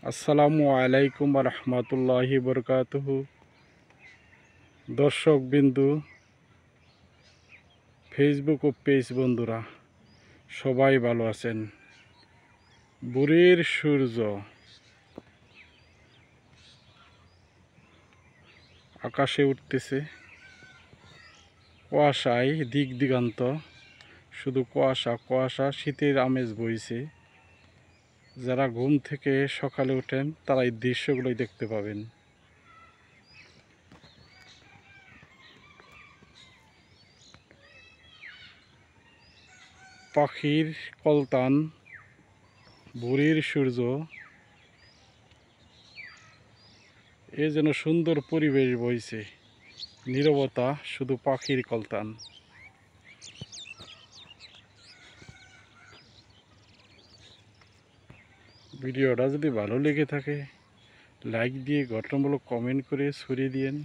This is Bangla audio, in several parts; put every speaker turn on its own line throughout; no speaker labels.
আসসালামু আলাইকুম রহমতুল্লাহি বরকাতুহু। দর্শক বিন্দু, ফেসবুক ও পেজ বন্ধুরা সবাই ভালো আছেন। ভোরের সূর্য আকাশে উঠতেছে, কুয়াশায় দিক দিগান্ত শুধু কুয়াশা কুয়াশা, শীতের আমেজ বইছে। যারা ঘুম থেকে সকালে ওঠেন তারা এই দৃশ্যগুলোই দেখতে পাবেন। পাখির কলতান, ভোরের সূর্য, এ যেন সুন্দর পরিবেশ বইছে। নীরবতা, শুধু পাখির কলতান। ভিডিওটা যদি ভালো লেগে থাকে লাইক দিয়ে গঠনমূলক কমেন্ট করে ছড়িয়ে দিয়েন।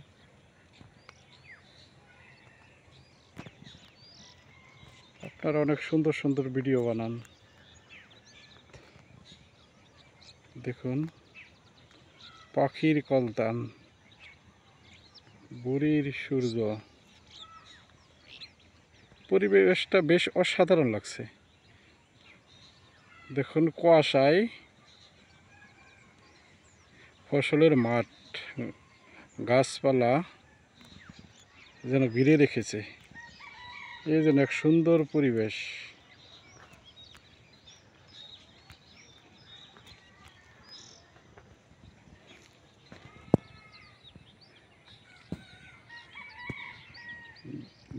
আপনারা অনেক সুন্দর সুন্দর ভিডিও বানান। দেখুন, পাখির কলতান, ভোরের সূর্য, পরিবেশটা বেশ অসাধারণ লাগছে। দেখুন, কুয়াশায় ফসলের মাঠ, গাছপালা যেন ঘিরে রেখেছে। এই যেন এক সুন্দর পরিবেশ।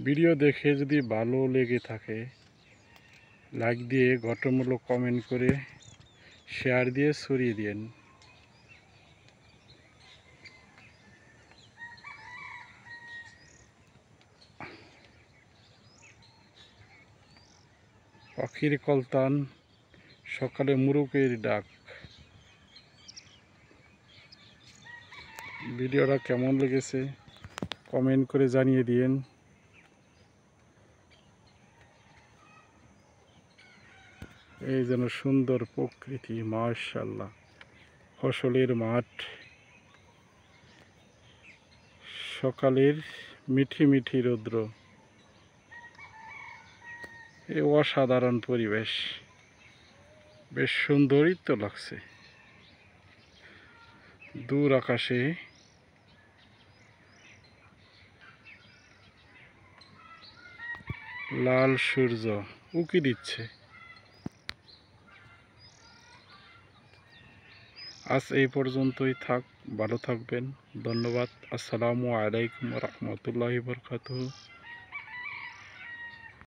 ভিডিও দেখে যদি ভালো লেগে থাকে লাইক দিয়ে গঠনমূলক কমেন্ট করে শেয়ার দিয়ে ছড়িয়ে দিন। পাখির কলতান, সকালে মুরুকের ডাক। ভিডিওটা কেমন লেগেছে কমেন্ট করে জানিয়ে দিন। এই যেন সুন্দর প্রকৃতি, মাশাআল্লাহ। ফসলের মাঠ, সকালের মিঠি মিঠি রৌদ্র, এ অসাধারণ পরিবেশ। বেশ সুন্দরই তো লাগছে। দূর আকাশে লাল সূর্য উকি দিচ্ছে। আজ এই পর্যন্তই থাক, ভালো থাকবেন। ধন্যবাদ। আসসালামু আলাইকুম রহমতুল্লাহি বরকাতুহু।